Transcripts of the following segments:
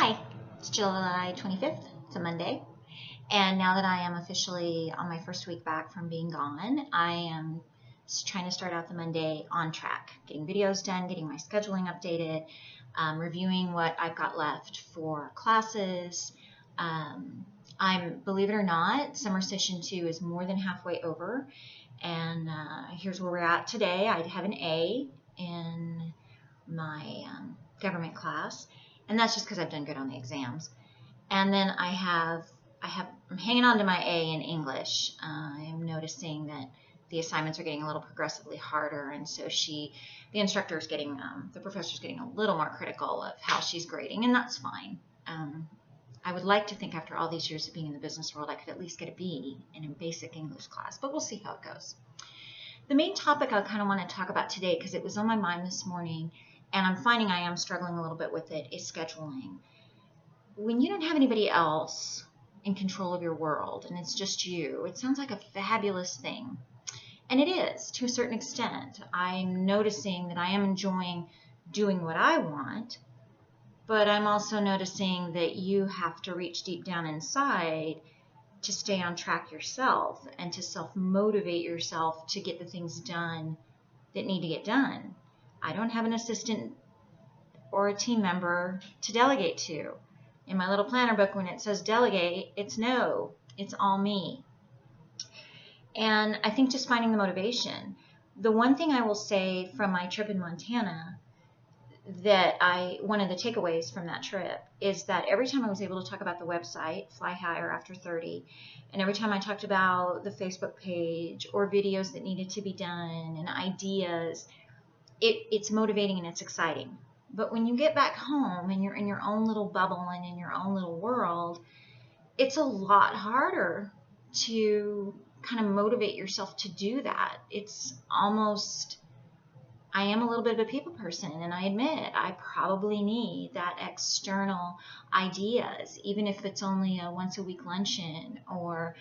Hi, it's July 25th. It's a Monday. And now that I am officially on my first week back from being gone, I am trying to start out the Monday on track, getting videos done, getting my scheduling updated, reviewing what I've got left for classes. Believe it or not, summer session 2 is more than halfway over. And here's where we're at today. I have an A in my government class. And that's just because I've done good on the exams. And then I'm hanging on to my A in English. I'm noticing that the assignments are getting a little progressively harder, and so the instructor is getting, the professor is getting a little more critical of how she's grading, and that's fine. I would like to think after all these years of being in the business world, I could at least get a B in a basic English class, but we'll see how it goes. The main topic I kind of want to talk about today, because it was on my mind this morning, and I'm finding I am struggling a little bit with it, is scheduling. When you don't have anybody else in control of your world and it's just you, it sounds like a fabulous thing. And it is, to a certain extent. I'm noticing that I am enjoying doing what I want, but I'm also noticing that you have to reach deep down inside to stay on track yourself and to self-motivate yourself to get the things done that need to get done. I don't have an assistant or a team member to delegate to. In my little planner book, when it says delegate, it's no, it's all me. And I think just finding the motivation. The one thing I will say from my trip in Montana, one of the takeaways from that trip is that every time I was able to talk about the website, Fly Higher After 30, and every time I talked about the Facebook page or videos that needed to be done and ideas, it's motivating and it's exciting. But when you get back home and you're in your own little bubble and in your own little world, it's a lot harder to kind of motivate yourself to do that. It's almost, I am a little bit of a people person, and I admit I probably need that external ideas, even if it's only a once a week luncheon or,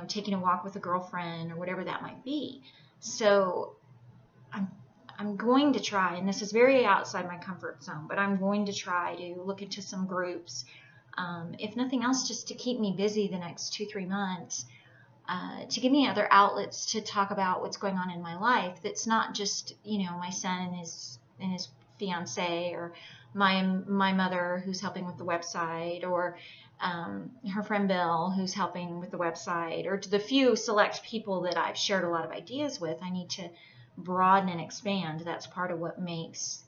taking a walk with a girlfriend or whatever that might be. So I'm going to try, and this is very outside my comfort zone, but I'm going to try to look into some groups, if nothing else, just to keep me busy the next 2-3 months, to give me other outlets to talk about what's going on in my life that's not just, my son and his fiance, or my mother who's helping with the website, or her friend Bill who's helping with the website, or to the few select people that I've shared a lot of ideas with. I need to broaden and expand. That's part of what makes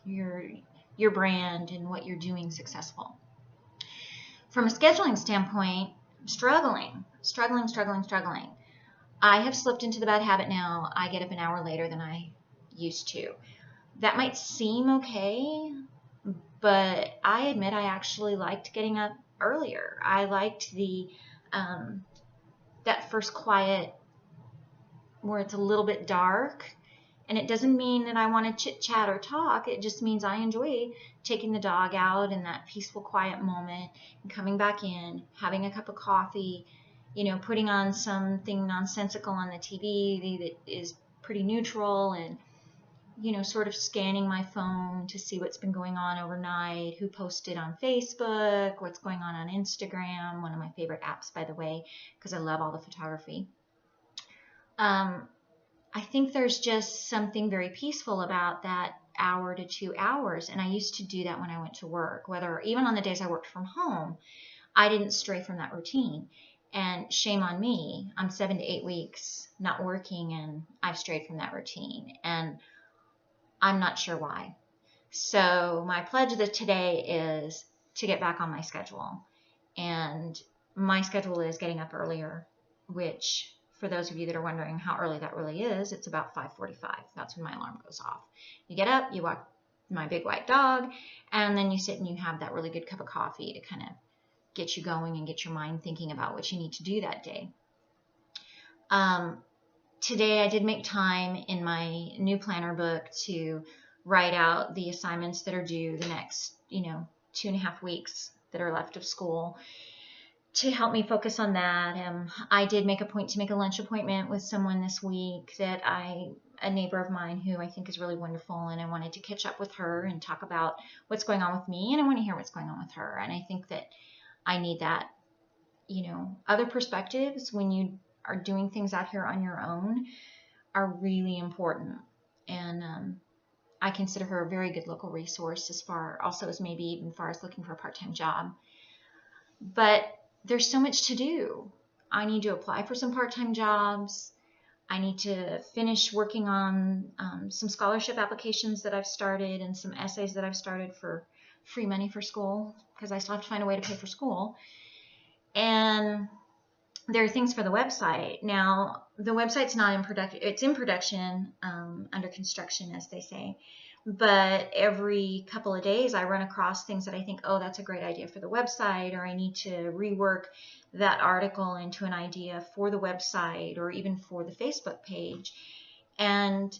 your brand and what you're doing successful. From a scheduling standpoint, I'm struggling. I have slipped into the bad habit now. I get up an hour later than I used to. That might seem okay, but I admit I actually liked getting up earlier. I liked that first quiet where it's a little bit dark, and it doesn't mean that I want to chit chat or talk. It just means I enjoy taking the dog out in that peaceful, quiet moment and coming back in, having a cup of coffee, putting on something nonsensical on the TV that is pretty neutral, and sort of scanning my phone to see what's been going on overnight, who posted on Facebook, what's going on Instagram, one of my favorite apps, by the way, because I love all the photography. I think there's just something very peaceful about that hour to 2 hours, and I used to do that when I went to work, even on the days I worked from home. I didn't stray from that routine, and shame on me. I'm 7 to 8 weeks not working, and I've strayed from that routine, and I'm not sure why. So my pledge today is to get back on my schedule, and my schedule is getting up earlier, which, for those of you that are wondering how early that really is, it's about 5:45. That's when my alarm goes off. You get up, you walk my big white dog, and then you sit and you have that really good cup of coffee to kind of get you going and get your mind thinking about what you need to do that day. Today I did make time in my new planner book to write out the assignments that are due the next, 2.5 weeks that are left of school, to help me focus on that. I did make a point to make a lunch appointment with someone this week that I a neighbor of mine who I think is really wonderful, and I wanted to catch up with her and talk about what's going on with me, and I want to hear what's going on with her. And I think that I need that, other perspectives when you are doing things out here on your own are really important. And I consider her a very good local resource as maybe even far as looking for a part-time job. But there's so much to do. I need to apply for some part-time jobs. I need to finish working on some scholarship applications that I've started and some essays that I've started for free money for school, because I still have to find a way to pay for school. And there are things for the website. Now, the website's not in production. It's in production, under construction, as they say. But every couple of days, I run across things that I think, oh, that's a great idea for the website, or I need to rework that article into an idea for the website or even for the Facebook page. And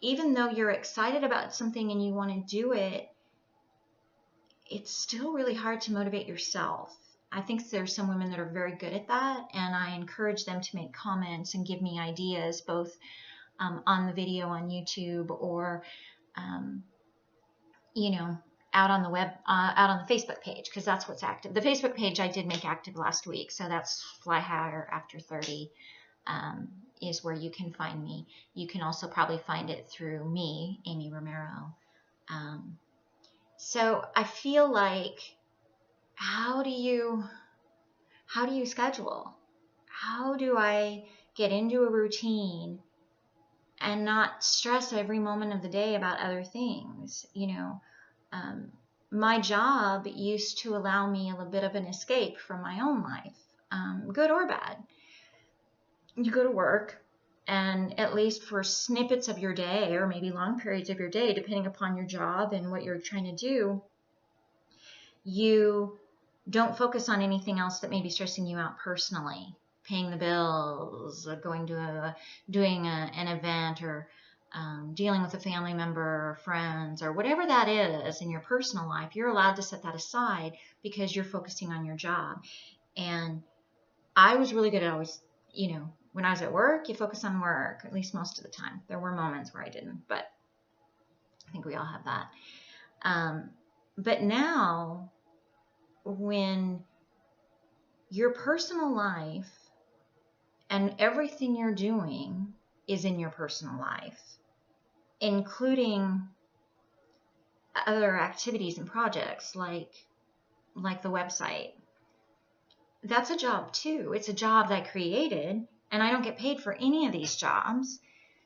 even though you're excited about something and you want to do it, it's still really hard to motivate yourself. I think there's some women that are very good at that, and I encourage them to make comments and give me ideas, both on the video on YouTube or out on the web, out on the Facebook page, because that's what's active. The Facebook page I did make active last week, so that's Fly Higher After 30 is where you can find me. You can also probably find it through me, Amy Romero. So I feel like, how do you schedule? How do I get into a routine and not stress every moment of the day about other things? My job used to allow me a little bit of an escape from my own life, good or bad. You go to work, and at least for snippets of your day, or maybe long periods of your day, depending upon your job and what you're trying to do, you don't focus on anything else that may be stressing you out personally. Paying the bills, going to doing an event, or dealing with a family member or friends, or whatever that is in your personal life. You're allowed to set that aside because you're focusing on your job. And I was really good at always, when I was at work, you focus on work, at least most of the time. There were moments where I didn't, but I think we all have that. But now, when your personal life and everything you're doing is in your personal life, including other activities and projects like the website, that's a job too. It's a job that I created, and I don't get paid for any of these jobs.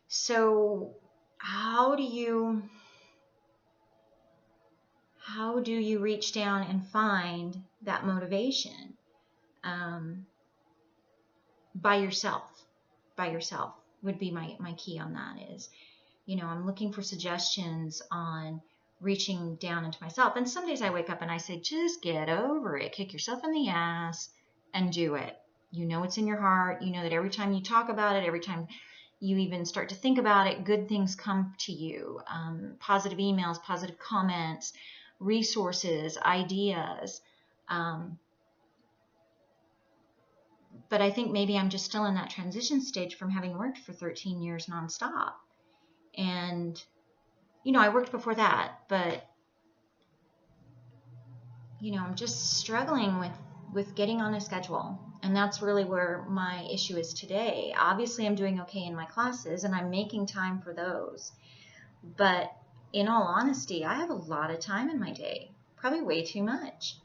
So how do you reach down and find that motivation? By yourself would be my key on that. Is, I'm looking for suggestions on reaching down into myself. And some days I wake up and I say, just get over it, kick yourself in the ass and do it. It's in your heart. You know that every time you talk about it, every time you even start to think about it, good things come to you. Positive emails, positive comments, resources, ideas. But I think maybe I'm just still in that transition stage from having worked for 13 years nonstop. And, I worked before that, but, I'm just struggling with getting on a schedule. And that's really where my issue is today. Obviously, I'm doing okay in my classes, and I'm making time for those. But in all honesty, I have a lot of time in my day, probably way too much.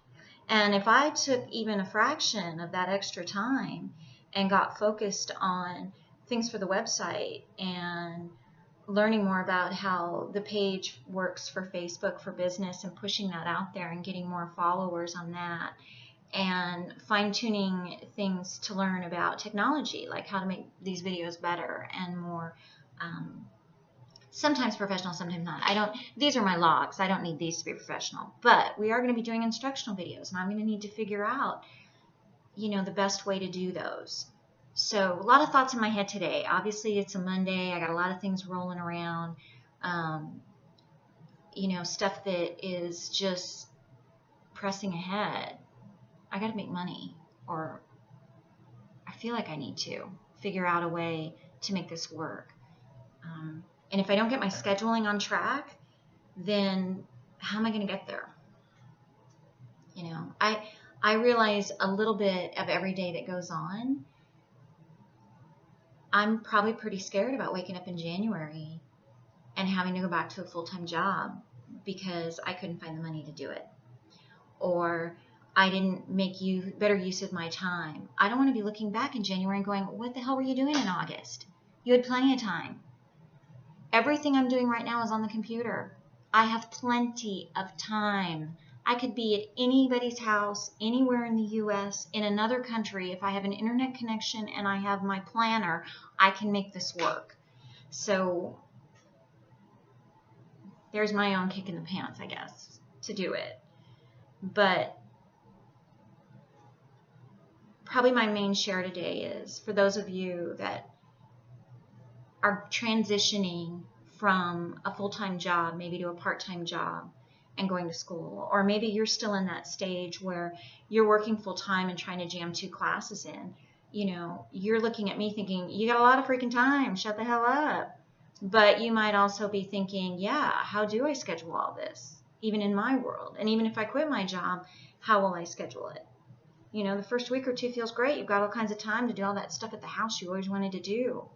And if I took even a fraction of that extra time and got focused on things for the website and learning more about how the page works for Facebook for business and pushing that out there and getting more followers on that, and fine-tuning things to learn about technology, like how to make these videos better and more, sometimes professional, sometimes not. These are my logs. I don't need these to be professional, but we are going to be doing instructional videos, and I'm going to need to figure out, the best way to do those. So a lot of thoughts in my head today. Obviously, it's a Monday. I got a lot of things rolling around, stuff that is just pressing ahead. I got to make money, or I feel like I need to figure out a way to make this work. And if I don't get my scheduling on track, then how am I going to get there? You know, I realize a little bit of every day that goes on. I'm probably pretty scared about waking up in January and having to go back to a full-time job because I couldn't find the money to do it. Or I didn't make better use of my time. I don't want to be looking back in January and going, what the hell were you doing in August? You had plenty of time. Everything I'm doing right now is on the computer. I have plenty of time. I could be at anybody's house, anywhere in the U.S., in another country. If I have an internet connection and I have my planner, I can make this work. So there's my own kick in the pants, I guess, to do it. But probably my main share today is for those of you that are transitioning from a full-time job maybe to a part-time job and going to school, or maybe you're still in that stage where you're working full-time and trying to jam 2 classes in. You know, you're looking at me thinking, you got a lot of freaking time, shut the hell up. But you might also be thinking, yeah, how do I schedule all this, even in my world? And even if I quit my job, how will I schedule it? You know, the first week or 2 feels great. You've got all kinds of time to do all that stuff at the house you always wanted to do.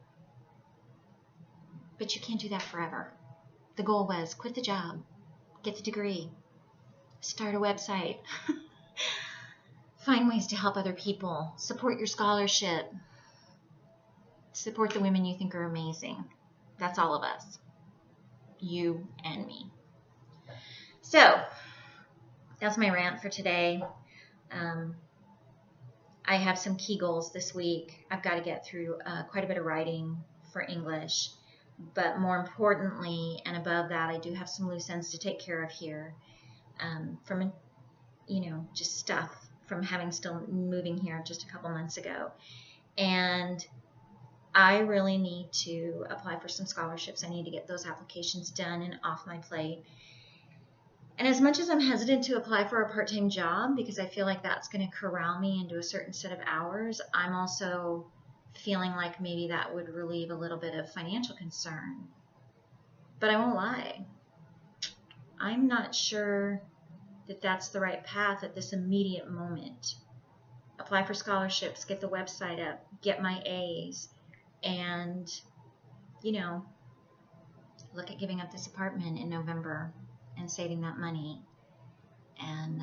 But you can't do that forever. The goal was quit the job, get the degree, start a website, find ways to help other people, support your scholarship, support the women you think are amazing. That's all of us, you and me. So that's my rant for today. I have some key goals this week. I've got to get through quite a bit of writing for English. But more importantly, and above that, I do have some loose ends to take care of here from, you know, just stuff from having still moving here just a couple months ago. And I really need to apply for some scholarships. I need to get those applications done and off my plate. And as much as I'm hesitant to apply for a part-time job because I feel like that's going to corral me into a certain set of hours, I'm also feeling like maybe that would relieve a little bit of financial concern. But I won't lie. I'm not sure that that's the right path at this immediate moment. Apply for scholarships, get the website up, get my A's, and, you know, look at giving up this apartment in November and saving that money and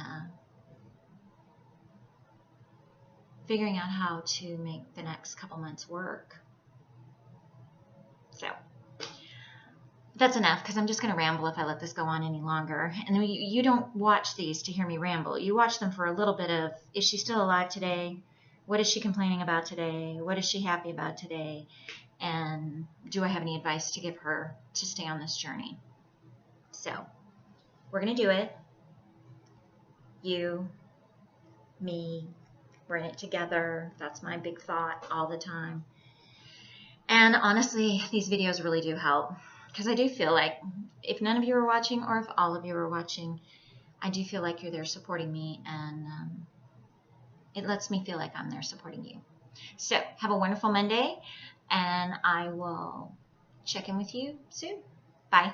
figuring out how to make the next couple months work. So that's enough, because I'm just going to ramble if I let this go on any longer. And you don't watch these to hear me ramble. You watch them for a little bit of, is she still alive today? What is she complaining about today? What is she happy about today? And do I have any advice to give her to stay on this journey? So we're going to do it. You, me, we're in it together. That's my big thought all the time. And honestly, these videos really do help, because I do feel like if none of you are watching, or if all of you are watching, I do feel like you're there supporting me, and it lets me feel like I'm there supporting you. So have a wonderful Monday, and I will check in with you soon. Bye.